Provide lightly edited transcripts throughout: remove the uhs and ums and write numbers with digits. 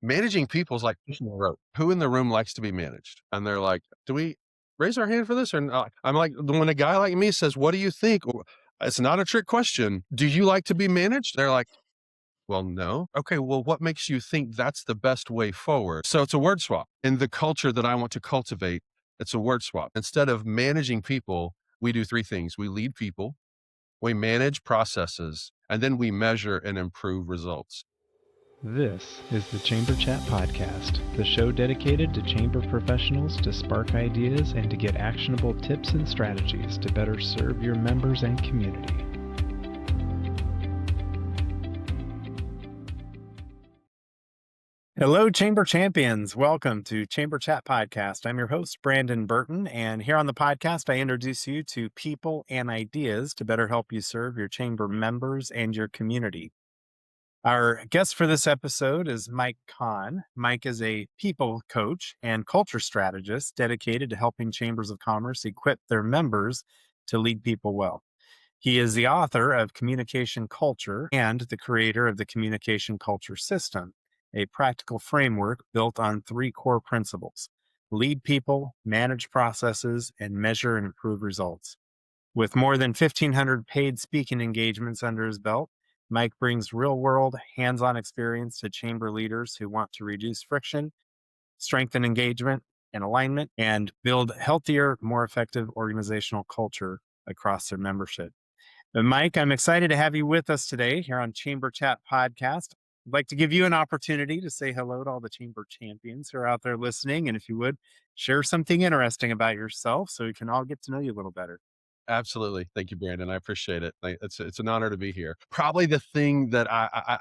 managing people is like pushing a rope. Who in the room likes to be managed? And they're like, do we raise our hand for this or not? I'm like, when a guy like me says, what do you think? It's not a trick question. Do you like to be managed? They're like, well, no. Okay, well, what makes you think that's the best way forward? So it's a word swap. In the culture that I want to cultivate, it's a word swap. Instead of managing people, we do three things. We lead people, we manage processes, and then we measure and improve results. This is the Chamber Chat Podcast, the show dedicated to chamber professionals to spark ideas and to get actionable tips and strategies to better serve your members and community. Hello, Chamber Champions. Welcome to Chamber Chat Podcast. I'm your host, Brandon Burton, and here on the podcast, I introduce you to people and ideas to better help you serve your chamber members and your community. Our guest for this episode is Mike Conn. Mike is a people coach and culture strategist dedicated to helping chambers of commerce equip their members to lead people well. He is the author of Communication Culture and the creator of the Communication Culture System, a practical framework built on three core principles: lead people, manage processes, and measure and improve results. With more than 1,500 paid speaking engagements under his belt, Mike brings real-world, hands-on experience to chamber leaders who want to reduce friction, strengthen engagement and alignment, and build healthier, more effective organizational culture across their membership. But Mike, I'm excited to have you with us today here on Chamber Chat Podcast. I'd like to give you an opportunity to say hello to all the chamber champions who are out there listening. And if you would, share something interesting about yourself so we can all get to know you a little better. Absolutely. Thank you, Brandon. I appreciate it. It's an honor to be here. Probably the thing that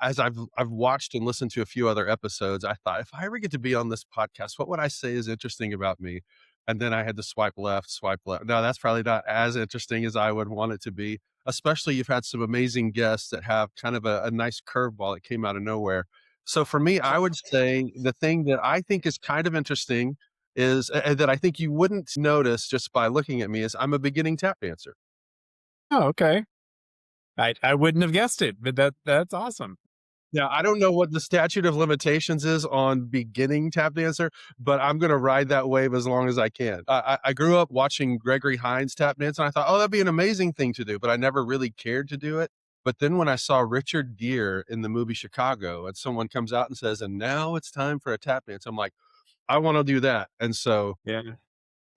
as I've watched and listened to a few other episodes, I thought if I ever get to be on this podcast, what would I say is interesting about me? And then I had to swipe left, swipe left. No, that's probably not as interesting as I would want it to be. Especially you've had some amazing guests that have kind of a nice curveball that came out of nowhere. So for me, I would say the thing that I think is kind of interesting is that I think you wouldn't notice just by looking at me is I'm a beginning tap dancer. Oh, okay. I wouldn't have guessed it, but that's awesome. Now, I don't know what the statute of limitations is on beginning tap dancer, but I'm going to ride that wave as long as I can. I grew up watching Gregory Hines tap dance, and I thought, oh, that'd be an amazing thing to do, but I never really cared to do it. But then when I saw Richard Gere in the movie Chicago, and someone comes out and says, and now it's time for a tap dance, I'm like, I want to do that. And so Yeah.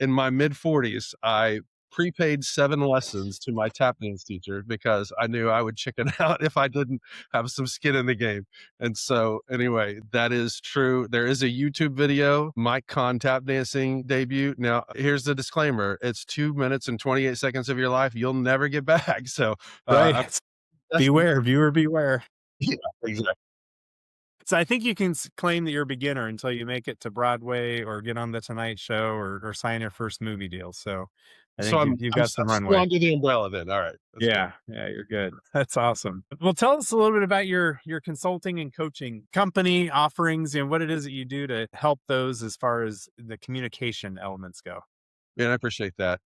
in my mid 40s, I prepaid 7 lessons to my tap dance teacher because I knew I would chicken out if I didn't have some skin in the game. And so anyway, that is true. There is a YouTube video, Mike Conn tap dancing debut. Now, here's the disclaimer. It's 2 minutes and 28 seconds of your life you'll never get back. So, Right. Beware, viewer, beware. yeah, exactly. So I think you can claim that you're a beginner until you make it to Broadway or get on the Tonight Show or sign your first movie deal. So I So think I'm you've I'm got some I'm still runway. under the umbrella then. All right. That's good. Yeah, you're good. That's awesome. Well, tell us a little bit about your consulting and coaching company offerings and what it is that you do to help those as far as the communication elements go. And I appreciate that.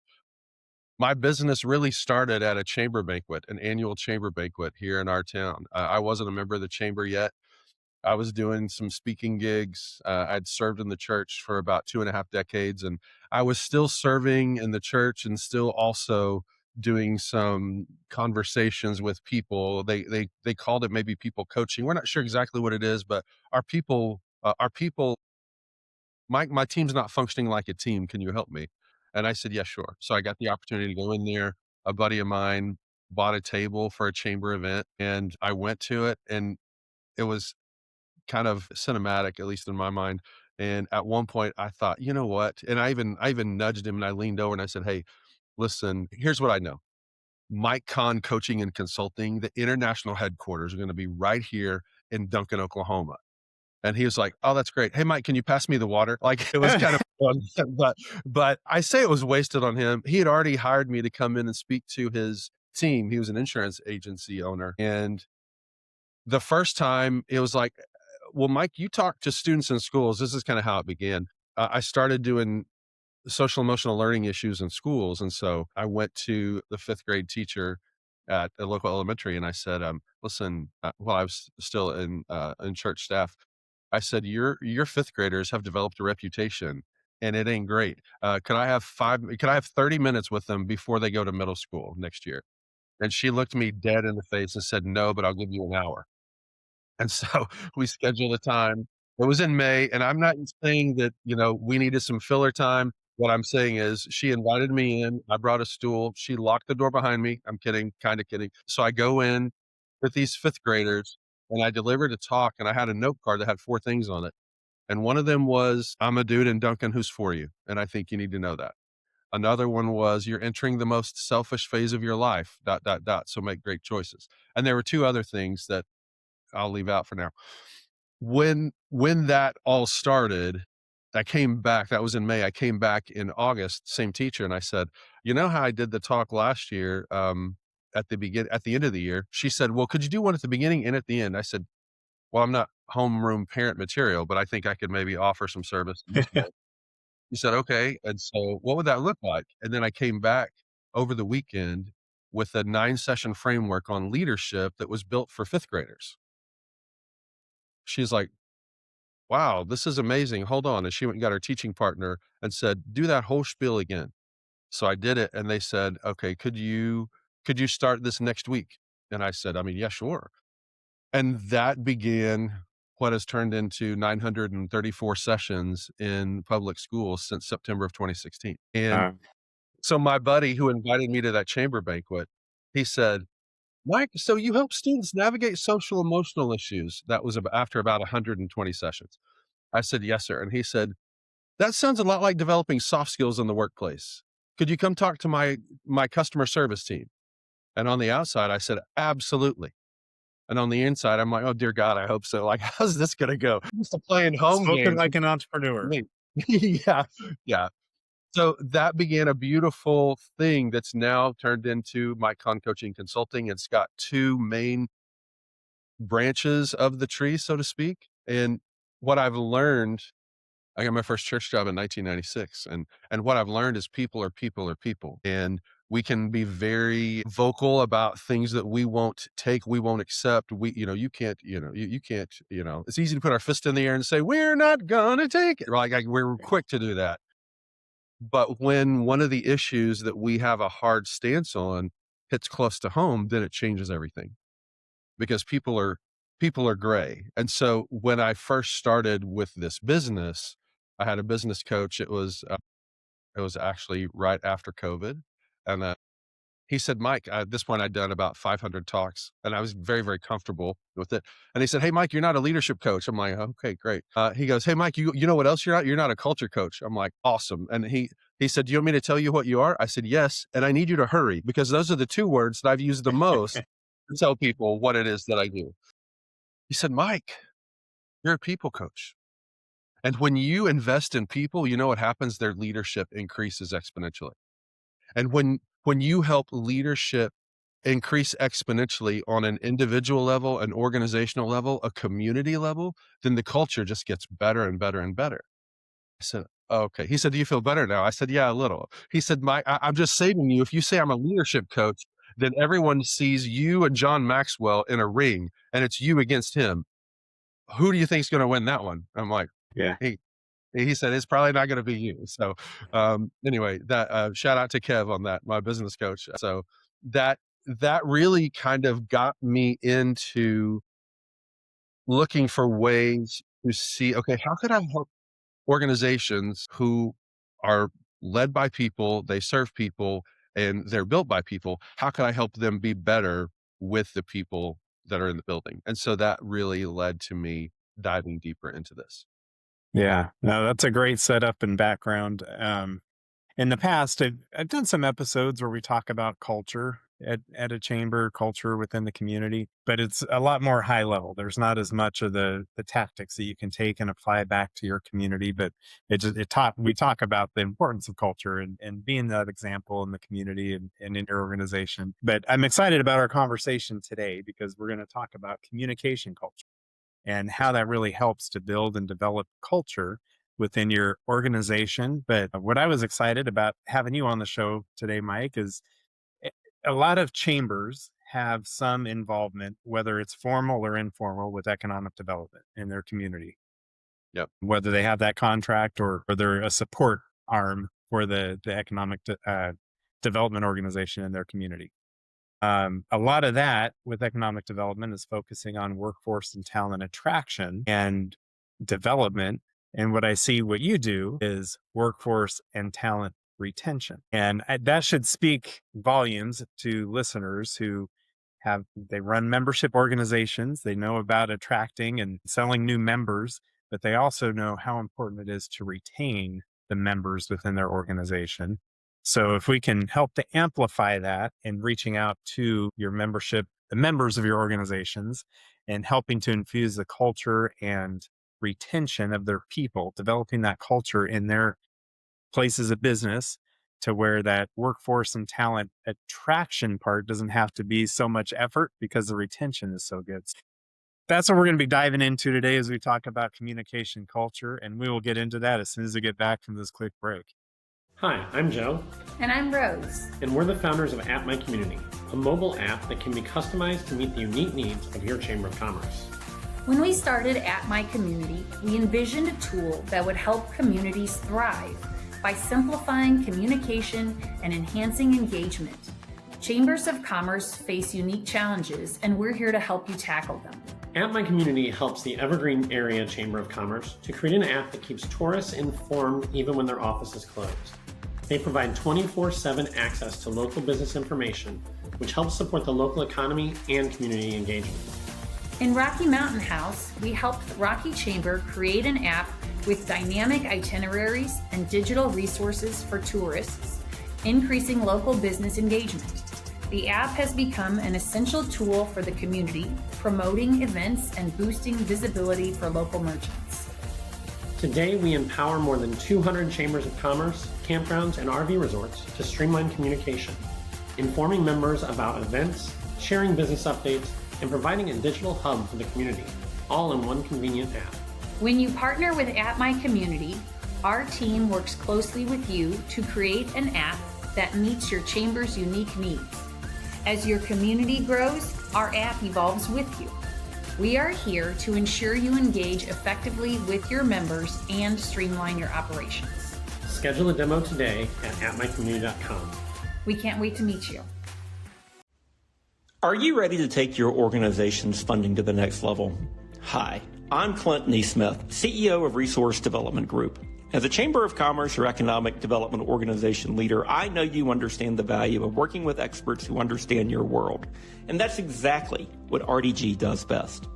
My business really started at a chamber banquet, an annual chamber banquet here in our town. I wasn't a member of the chamber yet. I was doing some speaking gigs. I'd served in the church for about 2.5 decades, and I was still serving in the church and still also doing some conversations with people. They called it maybe people coaching. We're not sure exactly what it is, but our people my team's not functioning like a team. Can you help me? And I said, yeah, sure. So I got the opportunity to go in there. A buddy of mine bought a table for a chamber event and I went to it and it was kind of cinematic, at least in my mind. And at one point I thought, you know what? And I even nudged him and I leaned over and I said, hey, listen, here's what I know. Mike Conn Coaching and Consulting, the international headquarters are going to be right here in Duncan, Oklahoma. And he was like, "Oh, that's great. Hey, Mike, can you pass me the water?" Like it was kind of fun, but I say it was wasted on him. He had already hired me to come in and speak to his team. He was an insurance agency owner. And the first time it was like, well, Mike, you talk to students in schools. This is kind of how it began. I started doing social emotional learning issues in schools. And so I went to the 5th grade teacher at a local elementary and I said, listen, well, I was still in church staff. I said, your fifth graders have developed a reputation and it ain't great. Can I have 30 minutes with them before they go to middle school next year? And she looked me dead in the face and said, no, but I'll give you an hour. And so we scheduled a time. It was in May, and I'm not saying that, we needed some filler time. What I'm saying is she invited me in. I brought a stool. She locked the door behind me. I'm kidding, kind of kidding. So I go in with these fifth graders and I delivered a talk and I had a note card that had four things on it. And one of them was, I'm a dude in Duncan who's for you. And I think you need to know that. Another one was, you're entering the most selfish phase of your life, dot, dot, dot. So make great choices. And there were two other things that I'll leave out for now. When that all started, I came back. That was in May. I came back in August, same teacher, and I said, "You know how I did the talk last year, at the end of the year?" She said, "Well, could you do one at the beginning and at the end?" I said, "Well, I'm not homeroom parent material, but I think I could maybe offer some service in this way." She said, "Okay." And so, what would that look like? And then I came back over the weekend with a 9-session framework on leadership that was built for fifth graders. She's like, wow, this is amazing. Hold on. And she went and got her teaching partner and said, do that whole spiel again. So I did it and they said, okay, could you start this next week? And I said, I mean, yeah, sure. And that began what has turned into 934 sessions in public schools since September of 2016. And Uh, so my buddy who invited me to that chamber banquet, he said, Mike, so you help students navigate social emotional issues. That was after about 120 sessions. I said, yes, sir. And he said, that sounds a lot like developing soft skills in the workplace. Could you come talk to my customer service team? And on the outside, I said, absolutely. And on the inside, I'm like, oh dear God, I hope so. Like, how's this gonna go? I'm used to playing home spoken games like with an entrepreneur. me. Yeah. Yeah. So that began a beautiful thing that's now turned into Mike Conn Coaching Consulting. It's got two main branches of the tree, so to speak. And what I've learned, I got my first church job in 1996, and what I've learned is people are people are people, and we can be very vocal about things that we won't take, we won't accept. You can't, you can't, it's easy to put our fist in the air and say, we're not gonna take it. Like we're quick to do that. But when one of the issues that we have a hard stance on hits close to home, then it changes everything because people are gray. And so when I first started with this business, I had a business coach. It was actually right after COVID, and he said, "Mike," at this point I'd done about 500 talks, and I was very, very comfortable with it. And he said, "Hey, Mike, you're not a leadership coach." I'm like, "Okay, great." He goes, "Hey, Mike, you know what else you're not? You're not a culture coach." I'm like, "Awesome." And he said, "Do you want me to tell you what you are?" I said, "Yes, and I need you to hurry because those are the two words that I've used the most to tell people what it is that I do." He said, "Mike, you're a people coach. And when you invest in people, you know what happens? Their leadership increases exponentially. And when you help leadership increase exponentially on an individual level, an organizational level, a community level, then the culture just gets better and better and better." I said, "Okay." He said, "Do you feel better now?" I said, "Yeah, a little." He said, "Mike, I'm just saving you. If you say I'm a leadership coach, then everyone sees you and John Maxwell in a ring and it's you against him. Who do you think is going to win that one?" I'm like, Yeah. he he said, "It's probably not going to be you." So, anyway, that shout out to Kev on that, my business coach. So that really kind of got me into looking for ways to see, okay, how could I help organizations who are led by people, they serve people, and they're built by people? How can I help them be better with the people that are in the building? And so that really led to me diving deeper into this. Yeah. No, that's a great setup and background. In the past, I've done some episodes where we talk about culture at a chamber, culture within the community, but it's a lot more high level. There's not as much of the tactics that you can take and apply back to your community, but we talk about the importance of culture and being that example in the community and in your organization. But I'm excited about our conversation today because we're going to talk about communication culture and how that really helps to build and develop culture within your organization. But what I was excited about having you on the show today, Mike, is a a lot of chambers have some involvement, whether it's formal or informal, with economic development in their community. Yep. whether they have that contract or they're a support arm for the economic development organization in their community. A lot of that with economic development is focusing on workforce and talent attraction and development. And what I see what you do is workforce and talent retention. And that should speak volumes to listeners who they run membership organizations. They know about attracting and selling new members, but they also know how important it is to retain the members within their organization. So if we can help to amplify that in reaching out to your membership, the members of your organizations, and helping to infuse the culture and retention of their people, developing that culture in their places of business to where that workforce and talent attraction part doesn't have to be so much effort because the retention is so good. That's what we're going to be diving into today as we talk about communication culture. And we will get into that as soon as we get back from this quick break. Hi, I'm Joe. And I'm Rose. And we're the founders of At My Community, a mobile app that can be customized to meet the unique needs of your Chamber of Commerce. When we started At My Community, we envisioned a tool that would help communities thrive by simplifying communication and enhancing engagement. Chambers of Commerce face unique challenges, and we're here to help you tackle them. At My Community helps the Evergreen Area Chamber of Commerce to create an app that keeps tourists informed even when their office is closed. They provide 24/7 access to local business information, which helps support the local economy and community engagement. In Rocky Mountain House, we helped the Rocky Chamber create an app with dynamic itineraries and digital resources for tourists, increasing local business engagement. The app has become an essential tool for the community, promoting events and boosting visibility for local merchants. Today, we empower more than 200 chambers of commerce, campgrounds, and RV resorts to streamline communication, informing members about events, sharing business updates, and providing a digital hub for the community, all in one convenient app. When you partner with At My Community, our team works closely with you to create an app that meets your chamber's unique needs. As your community grows, our app evolves with you. We are here to ensure you engage effectively with your members and streamline your operations. Schedule a demo today at atmycommunity.com. We can't wait to meet you. Are you ready to take your organization's funding to the next level? Hi, I'm Clint Neesmith, CEO of Resource Development Group. As a Chamber of Commerce or economic development organization leader, I know you understand the value of working with experts who understand your world. And that's exactly what RDG does best.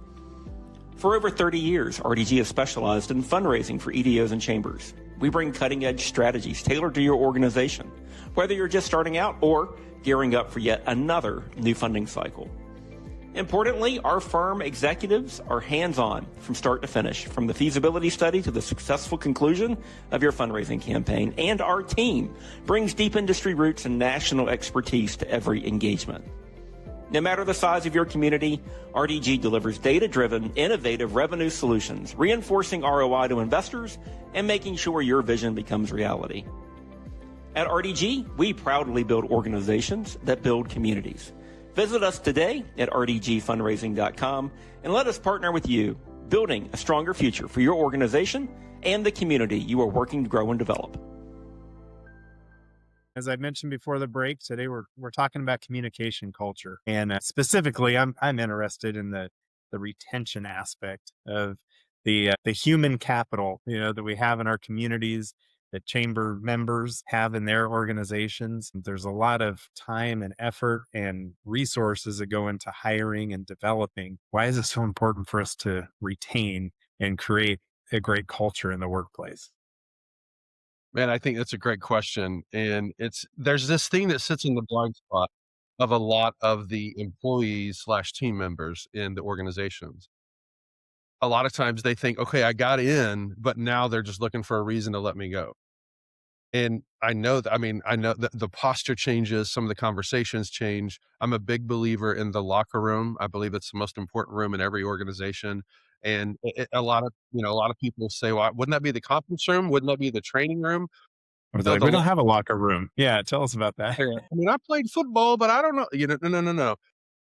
For over 30 years, RDG has specialized in fundraising for EDOs and chambers. We bring cutting-edge strategies tailored to your organization, whether you're just starting out or gearing up for yet another new funding cycle. Importantly, our firm executives are hands-on from start to finish, from the feasibility study to the successful conclusion of your fundraising campaign, and our team brings deep industry roots and national expertise to every engagement. No matter the size of your community, RDG delivers data-driven, innovative revenue solutions, reinforcing ROI to investors and making sure your vision becomes reality. At RDG, we proudly build organizations that build communities. Visit us today at rdgfundraising.com and let us partner with you, building a stronger future for your organization and the community you are working to grow and develop. As I mentioned before the break, today we're talking about communication culture, and specifically, I'm interested in the retention aspect of the human capital, that we have in our communities, that chamber members have in their organizations. There's a lot of time and effort and resources that go into hiring and developing. Why is it so important for us to retain and create a great culture in the workplace? Man, I think that's a great question. And there's this thing that sits in the blind spot of a lot of the employees slash team members in the organizations. A lot of times they think, okay, I got in, but now they're just looking for a reason to let me go. And I know that the posture changes, some of the conversations change. I'm a big believer in the locker room. I believe it's the most important room in every organization. And a lot of people say, well, wouldn't that be the conference room? Wouldn't that be the training room? Or they're like, we don't have a locker room. Yeah, tell us about that. I mean, I played football, but I don't know. No.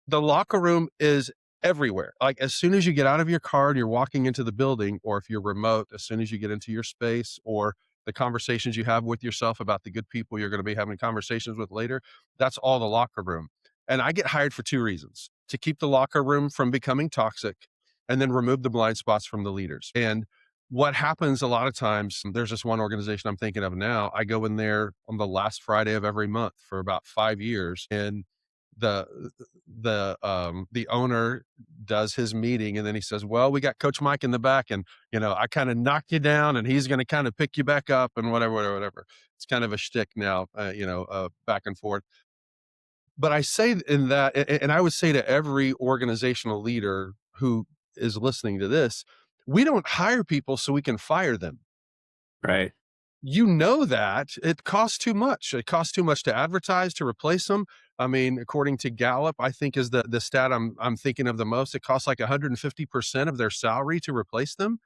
The locker room is everywhere. Like as soon as you get out of your car and you're walking into the building, or if you're remote, as soon as you get into your space, or the conversations you have with yourself about the good people you're going to be having conversations with later, that's all the locker room. And I get hired for two reasons: to keep the locker room from becoming toxic, and then remove the blind spots from the leaders. And what happens a lot of times, there's this one organization I'm thinking of now. I go in there on the last Friday of every month for about 5 years, and the the owner does his meeting, and then he says, well, we got Coach Mike in the back, and I kind of knocked you down, and he's going to kind of pick you back up, and whatever. It's kind of a shtick now, back and forth. But I say in that, and I would say to every organizational leader who is listening to this, we don't hire people so we can fire them. Right. That it costs too much. It costs too much to advertise, to replace them. I mean, according to Gallup, I think is the stat I'm thinking of the most. It costs like 150% of their salary to replace them.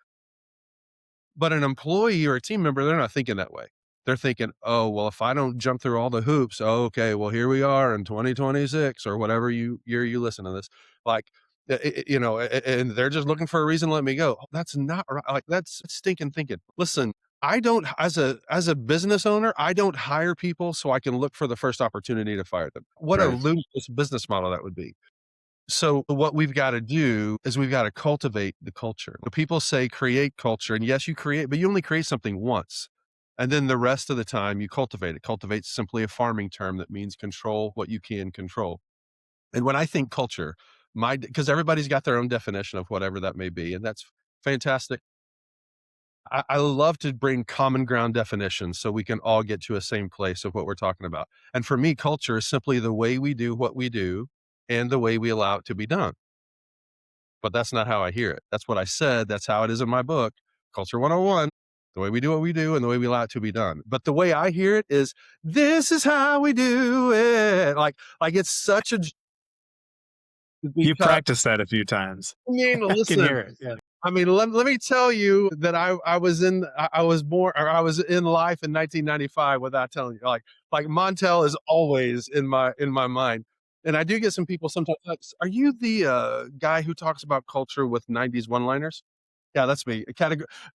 But an employee or a team member, they're not thinking that way. They're thinking, oh, well, if I don't jump through all the hoops, oh, okay, well, here we are in 2026 or whatever year you listen to this. Like, and they're just looking for a reason to let me go. That's not right. Like, that's stinking thinking. Listen, I don't, as a business owner, I don't hire people so I can look for the first opportunity to fire them. What a Right. ludicrous business model that would be. So what we've got to do is we've got to cultivate the culture. People say create culture, and yes, you create, but you only create something once. And then the rest of the time you cultivate it. Cultivate's simply a farming term that means control what you can control. And when I think culture, because everybody's got their own definition of whatever that may be, and that's fantastic. I love to bring common ground definitions so we can all get to a same place of what we're talking about. And for me, culture is simply the way we do what we do and the way we allow it to be done. But that's not how I hear it. That's what I said. That's how it is in my book, Culture 101, the way we do what we do and the way we allow it to be done. But the way I hear it is, this is how we do it. Like it's such a, You because, practiced that a few times. I mean, I can hear listen, it. Yeah. I mean, let me tell you that I was born, or I was in life in 1995 without telling you. Like Montel is always in my mind. And I do get some people sometimes like, are you the guy who talks about culture with 90s one-liners? Yeah, that's me.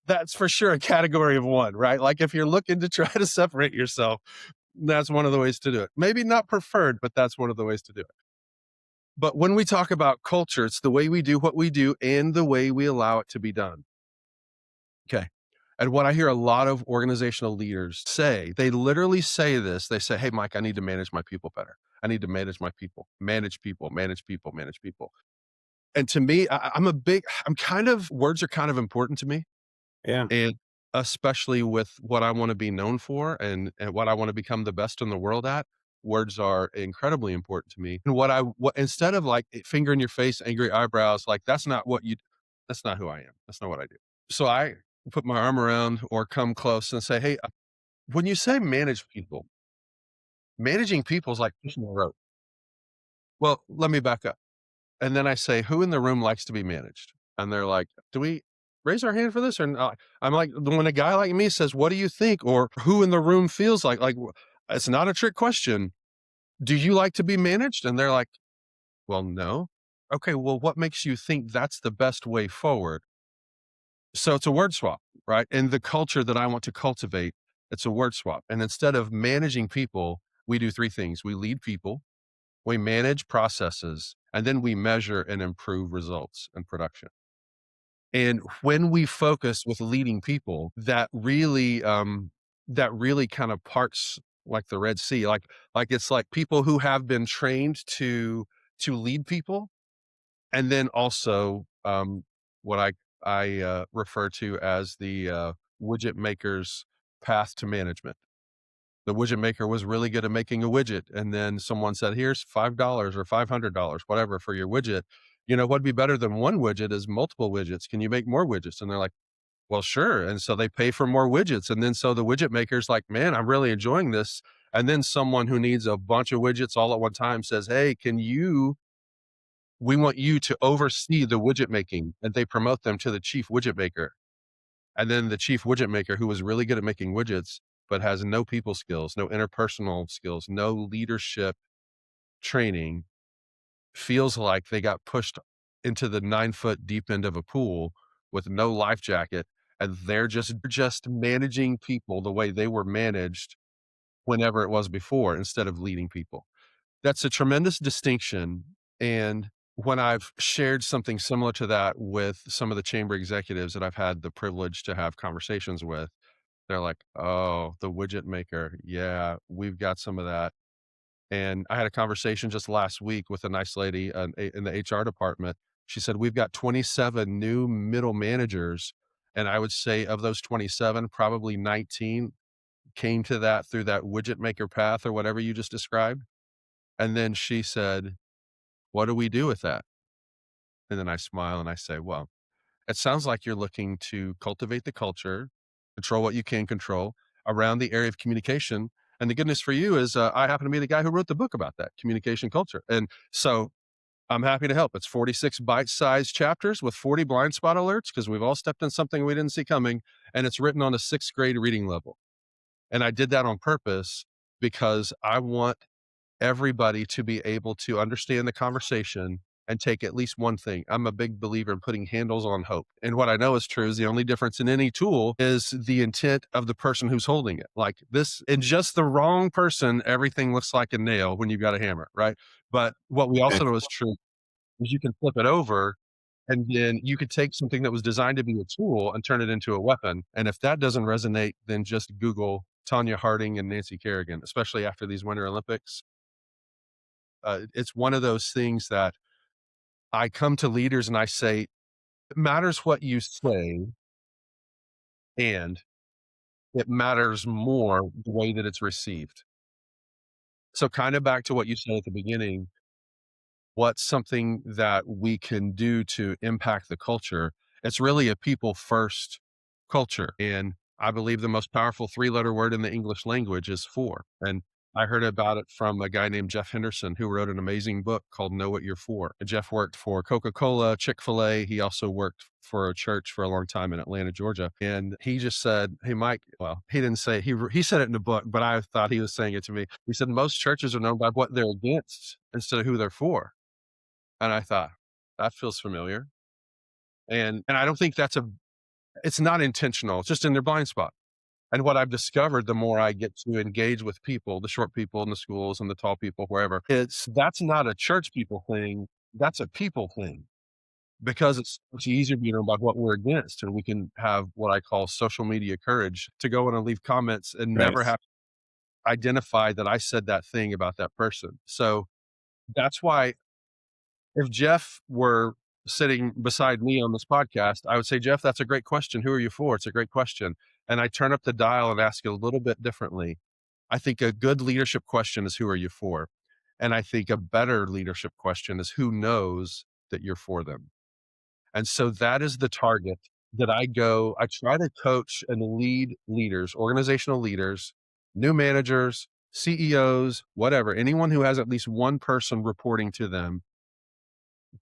That's for sure a category of one, right? Like if you're looking to try to separate yourself, that's one of the ways to do it. Maybe not preferred, but that's one of the ways to do it. But when we talk about culture, it's the way we do what we do and the way we allow it to be done. Okay. And what I hear a lot of organizational leaders say, they literally say this. They say, hey, Mike, I need to manage my people better. I need to manage my people, manage people, manage people, manage people. And to me, words are kind of important to me. Yeah. And especially with what I want to be known for and what I want to become the best in the world at, words are incredibly important to me. And what instead of like finger in your face, angry eyebrows, like that's not who I am. That's not what I do. So I put my arm around or come close and say, hey, when you say managing people is like pushing a rope. Well, let me back up. And then I say, who in the room likes to be managed? And they're like, do we raise our hand for this or not? I'm like, when a guy like me says, what do you think? Or who in the room feels like, it's not a trick question. Do you like to be managed? And they're like, well, no. Okay, well, what makes you think that's the best way forward? So it's a word swap, right? And the culture that I want to cultivate, it's a word swap. And instead of managing people, we do three things. We lead people, we manage processes, and then we measure and improve results and production. And when we focus with leading people, that really kind of parts like the Red Sea. Like it's like people who have been trained to lead people, and then also what I refer to as the widget maker's path to management. The widget maker was really good at making a widget, and then someone said, here's $5 or $500, whatever, for your widget. What'd be better than one widget is multiple widgets. Can you make more widgets? And they're like, well, sure. And so they pay for more widgets. And then so the widget maker's like, man, I'm really enjoying this. And then someone who needs a bunch of widgets all at one time says, hey, we want you to oversee the widget making. And they promote them to the chief widget maker. And then the chief widget maker, who was really good at making widgets, but has no people skills, no interpersonal skills, no leadership training, feels like they got pushed into the 9-foot deep end of a pool with no life jacket, and they're just managing people the way they were managed whenever it was before, instead of leading people. That's a tremendous distinction. And when I've shared something similar to that with some of the chamber executives that I've had the privilege to have conversations with, they're like, "Oh, the widget maker. Yeah, we've got some of that." And I had a conversation just last week with a nice lady in the HR department. She said, "We've got 27 new middle managers. And I would say of those 27, probably 19 came to that through that widget maker path or whatever you just described." And then she said, "What do we do with that?" And then I smile and I say, "Well, it sounds like you're looking to cultivate the culture, control what you can control around the area of communication. And the goodness for you is I happen to be the guy who wrote the book about that communication culture. And so I'm happy to help. It's 46 bite-sized chapters with 40 blind spot alerts because we've all stepped in something we didn't see coming. And it's written on a 6th grade reading level. And I did that on purpose because I want everybody to be able to understand the conversation and take at least one thing. I'm a big believer in putting handles on hope. And what I know is true is the only difference in any tool is the intent of the person who's holding it. Like this, in just the wrong person, everything looks like a nail when you've got a hammer, right? But what we also know is true is you can flip it over and then you could take something that was designed to be a tool and turn it into a weapon. And if that doesn't resonate, then just Google Tanya Harding and Nancy Kerrigan, especially after these Winter Olympics. It's one of those things that I come to leaders and I say, it matters what you say, and it matters more the way that it's received. So kind of back to what you said at the beginning, what's something that we can do to impact the culture? It's really a people first culture. And I believe the most powerful 3-letter word in the English language is for. And I heard about it from a guy named Jeff Henderson, who wrote an amazing book called Know What You're For. And Jeff worked for Coca-Cola, Chick-fil-A. He also worked for a church for a long time in Atlanta, Georgia. And he just said, "Hey, Mike," well, he didn't say, he said it in the book, but I thought he was saying it to me. He said, "Most churches are known by what they're against instead of who they're for." And I thought, that feels familiar. And I don't think it's not intentional. It's just in their blind spot. And what I've discovered, the more I get to engage with people, the short people in the schools and the tall people, wherever, that's not a church people thing. That's a people thing, because it's much easier to be known about what we're against. And we can have what I call social media courage to go in and leave comments and Right. never have to identify that I said that thing about that person. So that's why if Jeff were sitting beside me on this podcast, I would say, "Jeff, that's a great question. Who are you for?" It's a great question. And I turn up the dial and ask it a little bit differently. I think a good leadership question is, who are you for? And I think a better leadership question is, who knows that you're for them? And so that is the target that I try to coach and lead leaders, organizational leaders, new managers, CEOs, whatever, anyone who has at least one person reporting to them.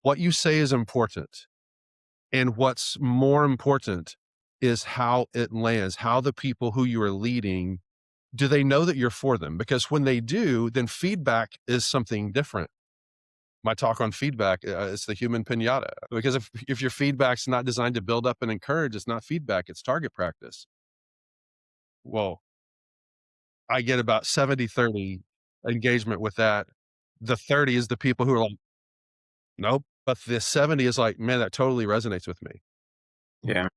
What you say is important. And what's more important is how it lands, how the people who you are leading, do they know that you're for them? Because when they do, then feedback is something different. My talk on feedback is the human pinata. Because if your feedback's not designed to build up and encourage, it's not feedback, it's target practice. Well, I get about 70-30 engagement with that. The 30 is the people who are like, nope. But the 70 is like, man, that totally resonates with me. Yeah.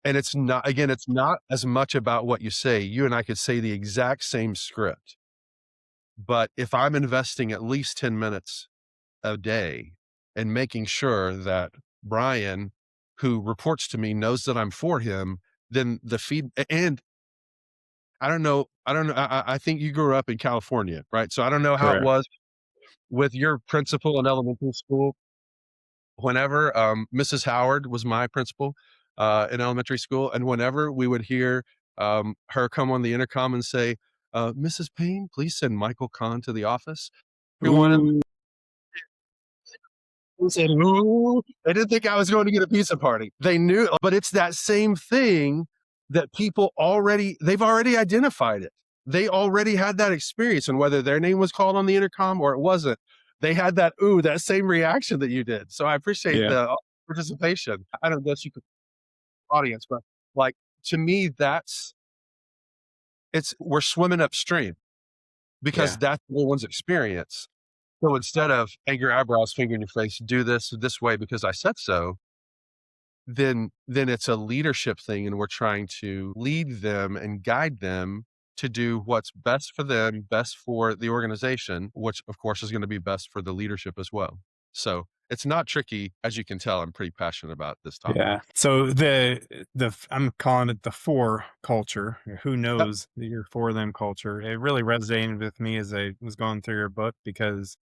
And it's not as much about what you say. You and I could say the exact same script. But if I'm investing at least 10 minutes a day and making sure that Brian, who reports to me, knows that I'm for him, then and I don't know. I think you grew up in California, right? So I don't know how it Correct. was with your principal in elementary school. Whenever Mrs. Howard was my principal in elementary school, and whenever we would hear her come on the intercom and say, "Mrs. Payne, please send Michael Conn to the office," everyone said, "Ooh." They didn't think I was going to get a pizza party. They knew, but it's that same thing that they've already identified it. They already had that experience, and whether their name was called on the intercom or it wasn't, they had that same reaction that you did. So I appreciate Yeah. the participation. I don't know if you could audience, but like to me, we're swimming upstream because Yeah. that's everyone's experience. So instead of anger, eyebrows, finger in your face, do this way because I said so, then it's a leadership thing, and we're trying to lead them and guide them to do what's best for them, best for the organization, which of course is going to be best for the leadership as well. So it's not tricky. As you can tell, I'm pretty passionate about this topic. Yeah. So I'm calling it the for culture. Who Yep. knows your for them culture? It really resonated with me as I was going through your book because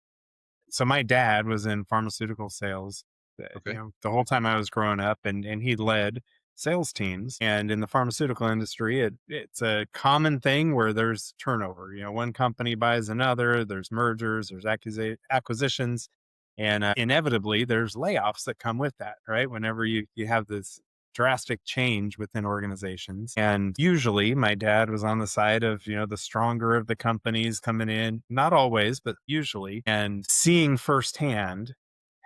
so my dad was in pharmaceutical sales, Okay. the whole time I was growing up, and he led sales teams. And in the pharmaceutical industry, it's a common thing where there's turnover. One company buys another, there's mergers, there's acquisitions, and inevitably there's layoffs that come with that, right? Whenever you have this drastic change within organizations. And usually my dad was on the side of, the stronger of the companies coming in, not always, but usually, and seeing firsthand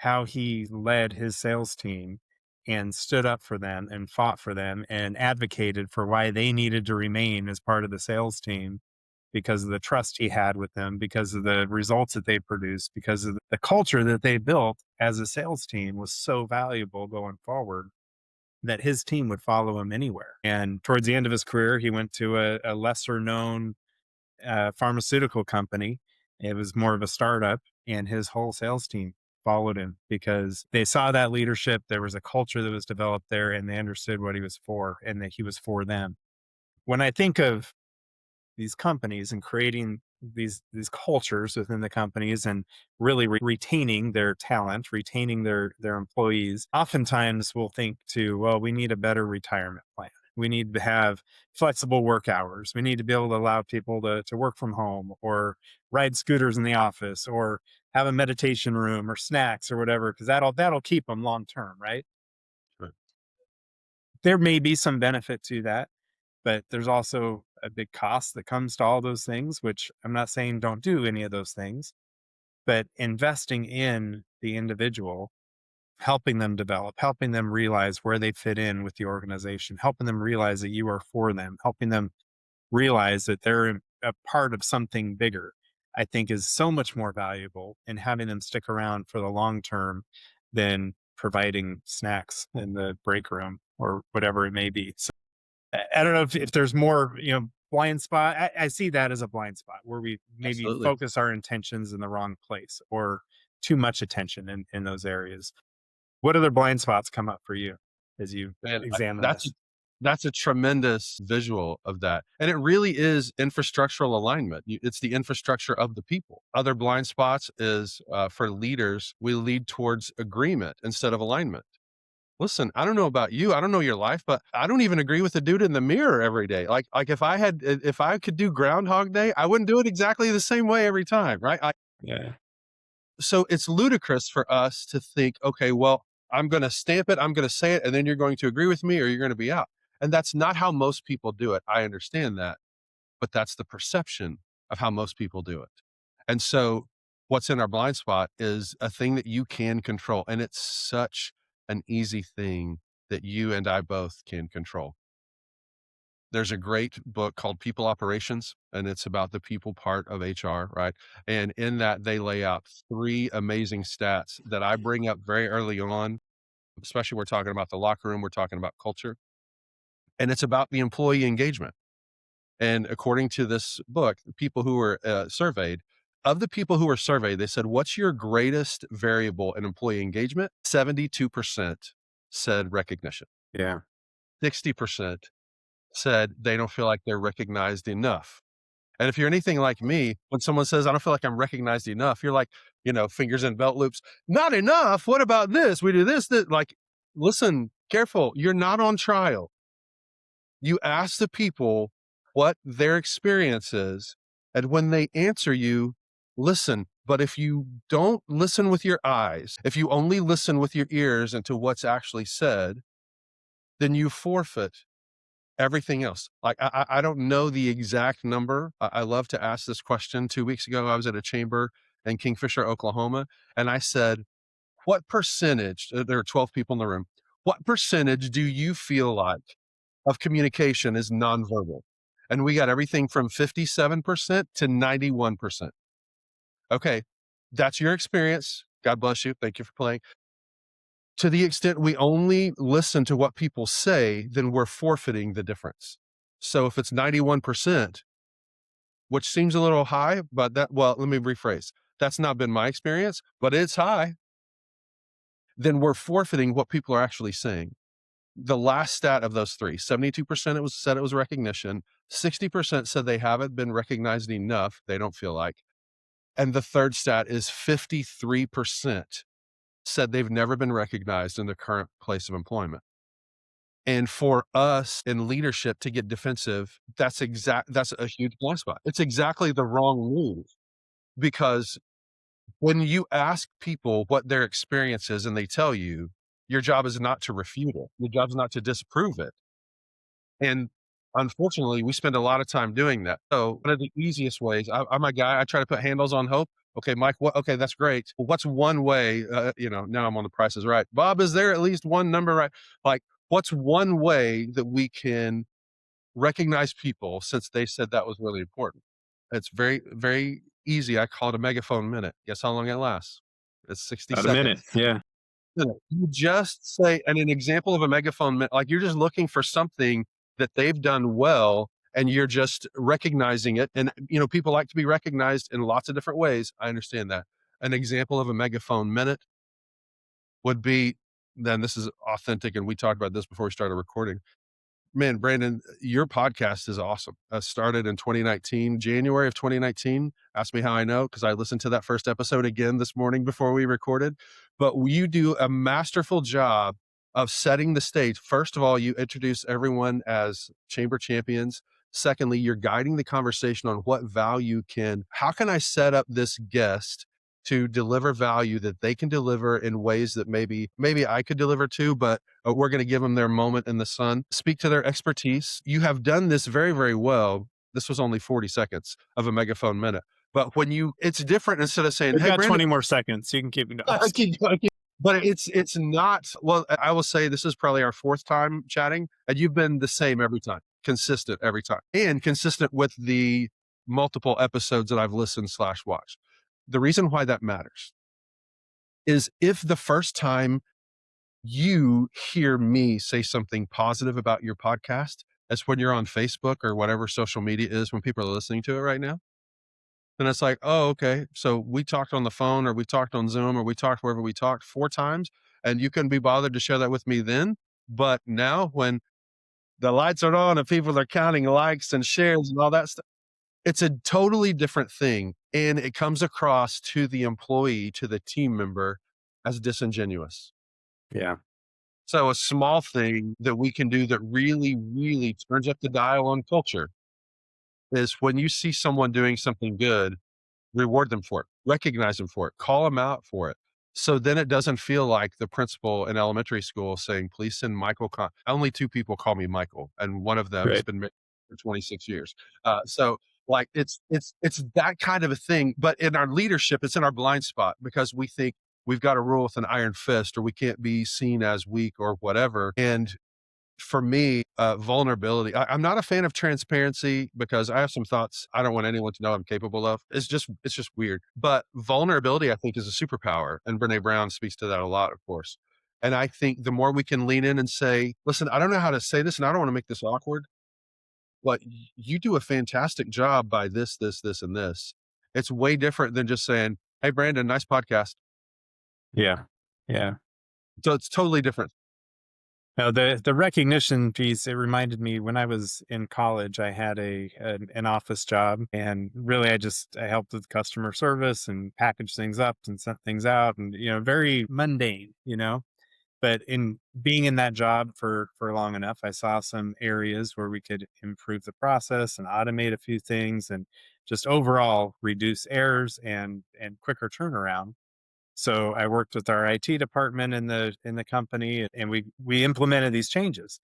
how he led his sales team and stood up for them and fought for them and advocated for why they needed to remain as part of the sales team because of the trust he had with them, because of the results that they produced, because of the culture that they built as a sales team was so valuable going forward that his team would follow him anywhere. And towards the end of his career, he went to a lesser known pharmaceutical company. It was more of a startup, and his whole sales team followed him because they saw that leadership. There was a culture that was developed there, and they understood what he was for and that he was for them. When I think of these companies and creating these cultures within the companies and really retaining their talent, retaining their employees, oftentimes we'll think to, well, we need a better retirement plan. We need to have flexible work hours. We need to be able to allow people to work from home or ride scooters in the office or have a meditation room or snacks or whatever, because that'll keep them long term, right? Right. There may be some benefit to that, but there's also a big cost that comes to all those things, which I'm not saying don't do any of those things, but investing in the individual, helping them develop, helping them realize where they fit in with the organization, helping them realize that you are for them, helping them realize that they're a part of something bigger, I think is so much more valuable in having them stick around for the long term than providing snacks in the break room or whatever it may be. So I don't know if there's more, blind spot. I see that as a blind spot where we maybe Absolutely. focus our intentions in the wrong place or too much attention in those areas. What other blind spots come up for you as you Man, examine that's this? that's a tremendous visual of that, and it really is infrastructural alignment. It's the infrastructure of the people. Other blind spots is for leaders, we lead towards agreement instead of alignment. Listen, I don't know about you, I don't know your life, but I don't even agree with the dude in the mirror every day. Like if I could do Groundhog Day, I wouldn't do it exactly the same way every time, right? Yeah. So it's ludicrous for us to think, okay, well, I'm going to stamp it, I'm going to say it, and then you're going to agree with me or you're going to be out. And that's not how most people do it. I understand that, but that's the perception of how most people do it. And so what's in our blind spot is a thing that you can control. And it's such an easy thing that you and I both can control. There's a great book called People Operations, and it's about the people part of HR, right? And in that, they lay out 3 amazing stats that I bring up very early on, especially we're talking about the locker room, we're talking about culture, and it's about the employee engagement. And according to this book, the people who were surveyed, of the people who were surveyed, they said, "What's your greatest variable in employee engagement?" 72% said recognition. Yeah. 60% said they don't feel like they're recognized enough. And if you're anything like me, when someone says, "I don't feel like I'm recognized enough," you're like, fingers in belt loops. Not enough. What about this? We do this. Like, listen, careful. You're not on trial. You ask the people what their experience is. And when they answer you, listen. But if you don't listen with your eyes, if you only listen with your ears into what's actually said, then you forfeit everything else. Like, I don't know the exact number. I love to ask this question. 2 weeks ago, I was at a chamber in Kingfisher, Oklahoma. And I said, what percentage, there are 12 people in the room, what percentage do you feel like of communication is nonverbal? And we got everything from 57% to 91%. Okay, that's your experience. God bless you. Thank you for playing. To the extent we only listen to what people say, then we're forfeiting the difference. So if it's 91%, which seems a little high, but let me rephrase. That's not been my experience, but it's high. Then we're forfeiting what people are actually saying. The last stat of those three, 72% said it was recognition, 60% said they haven't been recognized enough, they don't feel like. And the third stat is 53% said they've never been recognized in their current place of employment. And for us in leadership to get defensive, that's a huge blind spot. It's exactly the wrong move, because when you ask people what their experience is and they tell you, your job is not to refute it. Your job is not to disprove it. And unfortunately, we spend a lot of time doing that. So one of the easiest ways, I'm a guy, I try to put handles on hope. Okay, Mike, okay, that's great. Well, what's one way, now I'm on The Price is Right. Bob, is there at least one number, right? Like, what's one way that we can recognize people since they said that was really important? It's very, very easy. I call it a megaphone minute. Guess how long it lasts? It's 60 About a minute. seconds. Yeah. You just say, and an example of a megaphone minute, like you're just looking for something that they've done well, and you're just recognizing it. And, people like to be recognized in lots of different ways. I understand that. An example of a megaphone minute would be, then this is authentic, and we talked about this before we started recording. Man, Brandon, your podcast is awesome. Started in 2019, January of 2019. Ask me how I know, because I listened to that first episode again this morning before we recorded. But you do a masterful job of setting the stage. First of all, you introduce everyone as chamber champions. Secondly, you're guiding the conversation on how can I set up this guest to deliver value that they can deliver in ways that maybe I could deliver too, but we're going to give them their moment in the sun, speak to their expertise. You have done this very, very well. This was only 40 seconds of a megaphone minute. But it's different. Instead of saying, We've hey, got Brandon, 20 more seconds. You can keep it I going. keep going. But it's not, I will say this is probably our fourth time chatting, and you've been the same every time, consistent every time, and consistent with the multiple episodes that I've listened/watched. The reason why that matters is if the first time you hear me say something positive about your podcast, that's when you're on Facebook or whatever social media is when people are listening to it right now. Then it's like, oh, okay. So we talked on the phone, or we talked on Zoom, or we talked wherever we talked 4 times, and you couldn't be bothered to share that with me then. But now when the lights are on and people are counting likes and shares and all that stuff, it's a totally different thing. And it comes across to the employee, to the team member, as disingenuous. Yeah. So a small thing that we can do that really, really turns up the dial on culture is when you see someone doing something good, reward them for it, recognize them for it, call them out for it. So then it doesn't feel like the principal in elementary school saying, please send Michael Conn. Only 2 people call me Michael, and one of them has been married for 26 years. So like it's that kind of a thing. But in our leadership, it's in our blind spot, because we think we've got to rule with an iron fist, or we can't be seen as weak or whatever. And for me, vulnerability, I'm not a fan of transparency, because I have some thoughts I don't want anyone to know I'm capable of. It's just weird. But vulnerability, I think, is a superpower. And Brene Brown speaks to that a lot, of course. And I think the more we can lean in and say, listen, I don't know how to say this, and I don't want to make this awkward, but you do a fantastic job by this, this, this, and this. It's way different than just saying, hey, Brandon, nice podcast. Yeah. Yeah. So it's totally different. Now, the recognition piece, it reminded me when I was in college, I had an office job, and really I helped with customer service and packaged things up and sent things out, and, very mundane, but in being in that job for long enough, I saw some areas where we could improve the process and automate a few things, and just overall reduce errors and quicker turnaround. So I worked with our IT department in the company, and we implemented these changes.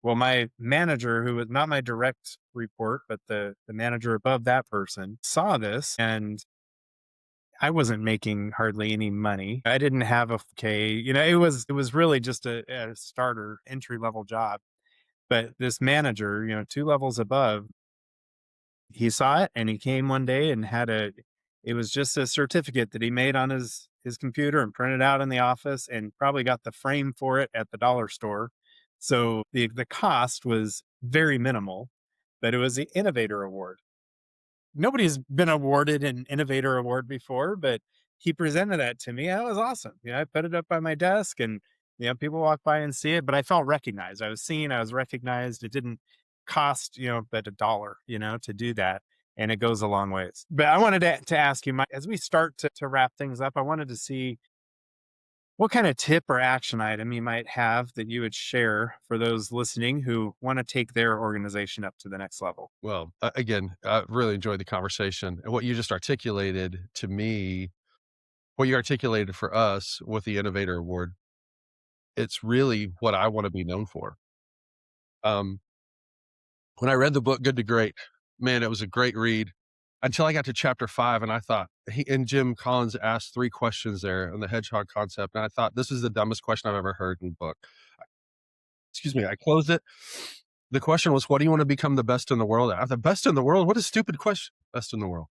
Well, my manager, who was not my direct report, but the manager above that person, saw this, and I wasn't making hardly any money. I didn't have a K. It was really just a starter entry level job. But this manager, 2 levels above, he saw it and he came one day and it was just a certificate that he made on his computer and printed out in the office, and probably got the frame for it at the dollar store. So the cost was very minimal, but it was the innovator award. Nobody's been awarded an innovator award before, but he presented that to me. That was awesome. I put it up by my desk, and people walk by and see it, but I felt recognized. I was seen, I was recognized. It didn't cost, but $1, to do that. And it goes a long ways. But I wanted to ask you, Mike, as we start to wrap things up, I wanted to see what kind of tip or action item you might have that you would share for those listening who want to take their organization up to the next level. Well, again, I really enjoyed the conversation, and what you just articulated to me, what you articulated for us with the Innovator Award, it's really what I want to be known for. Um, when I read the book Good to Great, man, it was a great read until I got to chapter 5, and I thought Jim Collins asked 3 questions there on the hedgehog concept, and I thought, this is the dumbest question I've ever heard in the book. Excuse me, I closed it. The question was, what do you want to become the best in the world at? The best in the world? What a stupid question. Best in the world.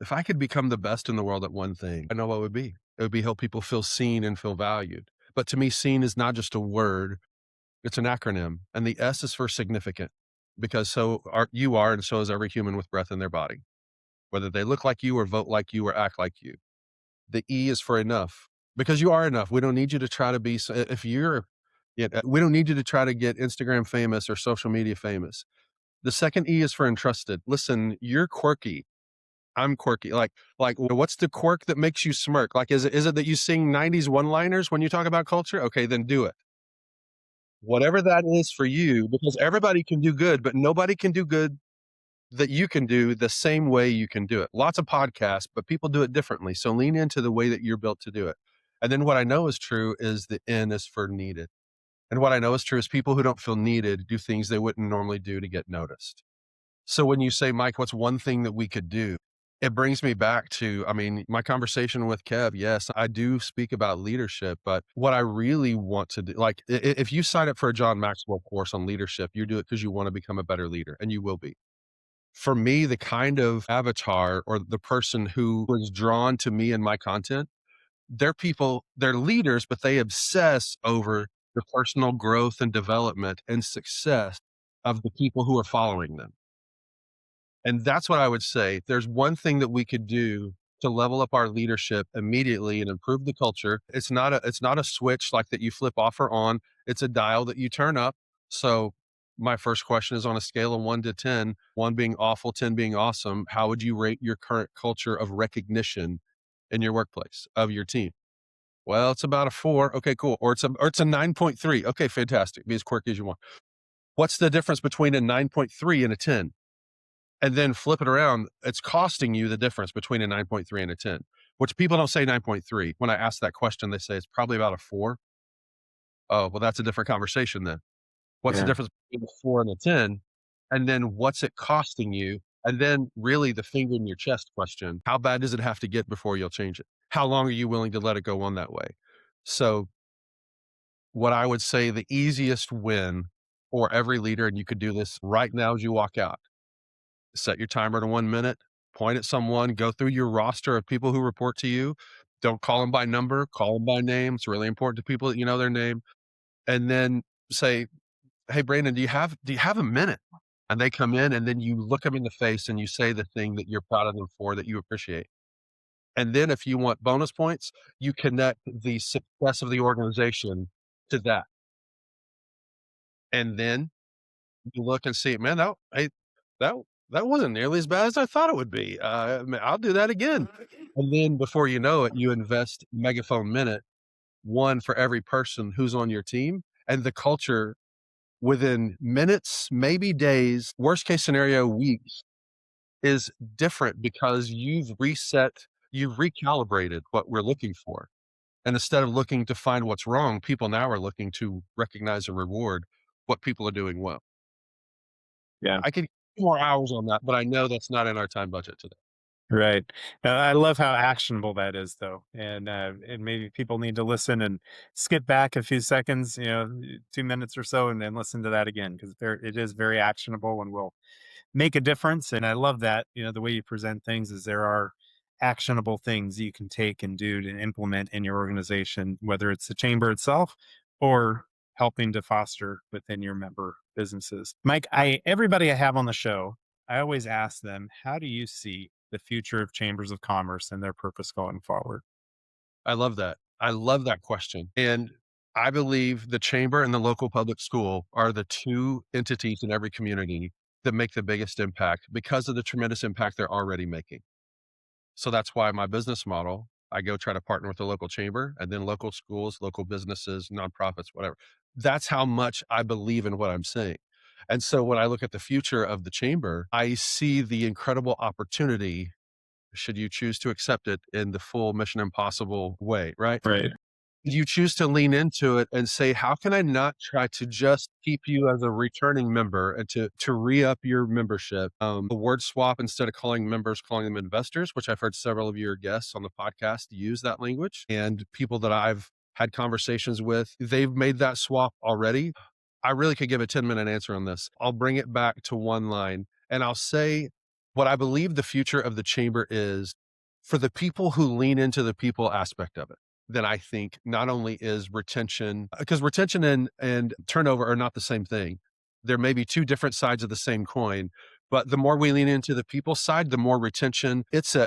If I could become the best in the world at one thing, I know what it would be. It would be help people feel seen and feel valued. But to me, seen is not just a word, it's an acronym. And the S is for significant, because you are, and so is every human with breath in their body, whether they look like you or vote like you or act like you. The E is for enough, because you are enough. We don't need you to try to be, we don't need you to try to get Instagram famous or social media famous. The second E is for entrusted. Listen, you're quirky. I'm quirky. Like, what's the quirk that makes you smirk? Like, is it that you sing 90s one-liners when you talk about culture? Okay, then do it. Whatever that is for you, because everybody can do good, but nobody can do good that you can do the same way you can do it. Lots of podcasts, but people do it differently. So lean into the way that you're built to do it. And then what I know is true is the N is for needed. And what I know is true is people who don't feel needed do things they wouldn't normally do to get noticed. So when you say, Mike, what's one thing that we could do? It brings me back to, my conversation with Kev. Yes, I do speak about leadership, but what I really want to do, like, if you sign up for a John Maxwell course on leadership, you do it because you want to become a better leader, and you will be. For me, the kind of avatar or the person who was drawn to me and my content, they're leaders, but they obsess over the personal growth and development and success of the people who are following them. And that's what I would say. There's one thing that we could do to level up our leadership immediately and improve the culture. It's not a switch like that you flip off or on. It's a dial that you turn up. So my first question is, on a scale of 1 to 10, 1 being awful, 10 being awesome, how would you rate your current culture of recognition in your workplace of your team? Well, it's about a 4. Okay, cool. Or it's a 9.3. Okay, fantastic. Be as quirky as you want. What's the difference between a 9.3 and a 10? And then flip it around. It's costing you the difference between a 9.3 and a 10, which people don't say 9.3. When I ask that question, they say it's probably about a 4. Oh, well, that's a different conversation then. What's the Yeah. difference between a 4 and a 10? And then what's it costing you? And then really the finger in your chest question, how bad does it have to get before you'll change it? How long are you willing to let it go on that way? So what I would say, the easiest win for every leader, and you could do this right now as you walk out, set your timer to 1 minute, point at someone, go through your roster of people who report to you. Don't call them by number, call them by name. It's really important to people that you know their name. And then say, hey, Brandon, do you have a minute? And they come in, and then you look them in the face and you say the thing that you're proud of them for, that you appreciate. And then if you want bonus points, you connect the success of the organization to that. And then you look and see, man, that that wasn't nearly as bad as I thought it would be. I'll do that again. And then before you know it, you invest megaphone minute, 1 for every person who's on your team, and the culture within minutes, maybe days, worst case scenario, weeks, is different because you've recalibrated what we're looking for. And instead of looking to find what's wrong, people now are looking to recognize and reward what people are doing well. Yeah. I could more hours on that, but I know that's not in our time budget today. Right. I love how actionable that is, though, and maybe people need to listen and skip back a few seconds, 2 minutes or so, and then listen to that again because it is very actionable and will make a difference. And I love that, the way you present things is there are actionable things you can take and do to implement in your organization, whether it's the chamber itself or helping to foster within your member businesses. Mike, everybody I have on the show, I always ask them, how do you see the future of chambers of commerce and their purpose going forward? I love that. I love that question. And I believe the chamber and the local public school are the two entities in every community that make the biggest impact because of the tremendous impact they're already making. So that's why my business model, I go try to partner with the local chamber and then local schools, local businesses, nonprofits, whatever. That's how much I believe in what I'm saying. And so when I look at the future of the chamber, I see the incredible opportunity should you choose to accept it in the full Mission Impossible way, right? Right. You choose to lean into it and say, how can I not try to just keep you as a returning member and to re-up your membership? A word swap, instead of calling members, calling them investors, which I've heard several of your guests on the podcast use that language. And people that I've had conversations with, they've made that swap already. I really could give a 10-minute answer on this. I'll bring it back to one line and I'll say what I believe the future of the chamber is for the people who lean into the people aspect of it. Then I think not only is retention, because retention and turnover are not the same thing. There may be two different sides of the same coin, but the more we lean into the people side, the more retention. It's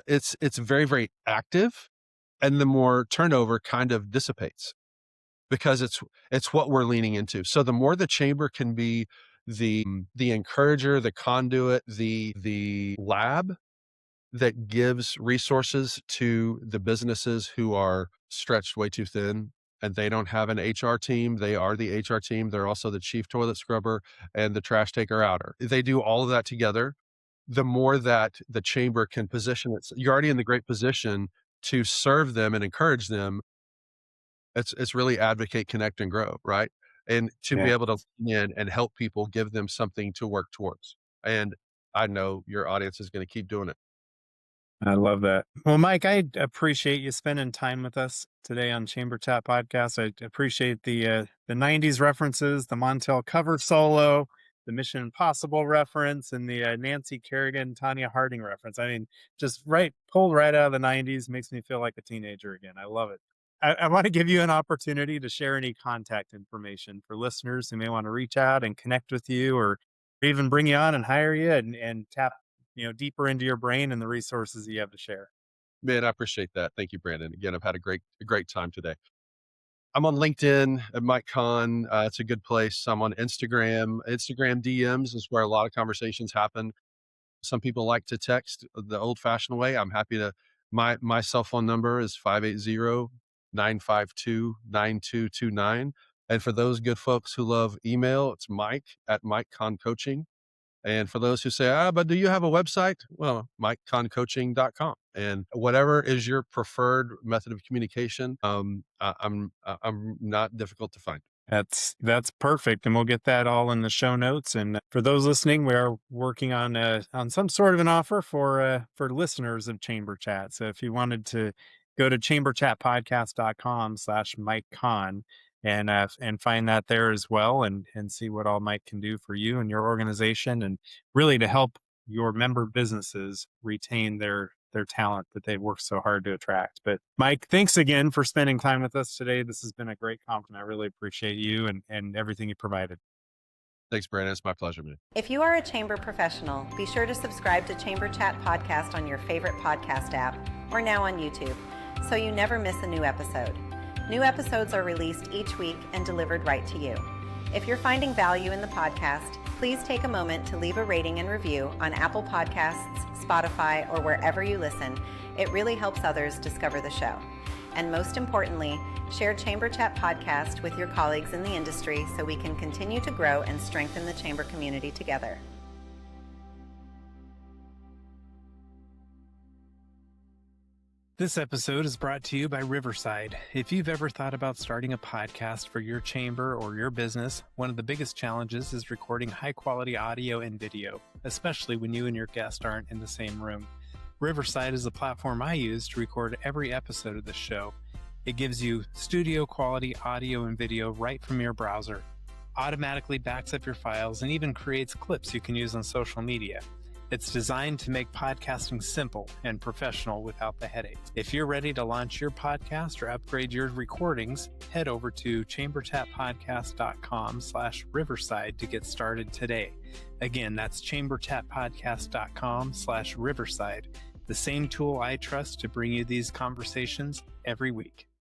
very, very active, and the more turnover kind of dissipates because it's what we're leaning into. So the more the chamber can be the encourager, the conduit, the lab that gives resources to the businesses who are stretched way too thin and they don't have an HR team. They are the HR team. They're also the chief toilet scrubber and the trash taker outer. They do all of that together. The more that the chamber can position it, you're already in the great position to serve them and encourage them. It's really advocate, connect, and grow, right? And to be Yeah. able to lean in and help people, give them something to work towards. And I know your audience is going to keep doing it. I love that. Well, Mike, I appreciate you spending time with us today on Chamber Chat Podcast. I appreciate the '90s references, the Montel cover solo, the Mission Impossible reference, and the Nancy Kerrigan, Tanya Harding reference. I mean, just pulled right out of the '90s, makes me feel like a teenager again. I love it. I want to give you an opportunity to share any contact information for listeners who may want to reach out and connect with you, or even bring you on and hire you and tap deeper into your brain and the resources that you have to share. Man, I appreciate that. Thank you, Brandon. Again, I've had a great time today. I'm on LinkedIn at Mike Conn. It's a good place. I'm on Instagram. Instagram DMs is where a lot of conversations happen. Some people like to text the old fashioned way. I'm happy to, my cell phone number is 580-952-9229. And for those good folks who love email, it's Mike at Mike Conn Coaching. And for those who say, but do you have a website? Well, MikeConnCoaching.com. And whatever is your preferred method of communication, I'm not difficult to find. That's perfect, and we'll get that all in the show notes. And for those listening, we are working on some sort of an offer for listeners of Chamber Chat. So if you wanted to go to chamberchatpodcast.com/Mike Conn and find that there as well, and see what all Mike can do for you and your organization, and really to help your member businesses retain their talent that they've worked so hard to attract. But Mike, thanks again for spending time with us today. This has been a great compliment. I really appreciate you and everything you provided. Thanks, Brandon. It's my pleasure, man. If you are a chamber professional, be sure to subscribe to Chamber Chat Podcast on your favorite podcast app or now on YouTube so you never miss a new episode. New episodes are released each week and delivered right to you. If you're finding value in the podcast, please take a moment to leave a rating and review on Apple Podcasts, Spotify, or wherever you listen. It really helps others discover the show. And most importantly, share Chamber Chat Podcast with your colleagues in the industry so we can continue to grow and strengthen the chamber community together. This episode is brought to you by Riverside. If you've ever thought about starting a podcast for your chamber or your business, one of the biggest challenges is recording high-quality audio and video, especially when you and your guest aren't in the same room. Riverside is the platform I use to record every episode of the show. It gives you studio quality audio and video right from your browser, automatically backs up your files, and even creates clips you can use on social media. It's designed to make podcasting simple and professional without the headaches. If you're ready to launch your podcast or upgrade your recordings, head over to chamberchatpodcast.com/riverside to get started today. Again, that's chamberchatpodcast.com/riverside, the same tool I trust to bring you these conversations every week.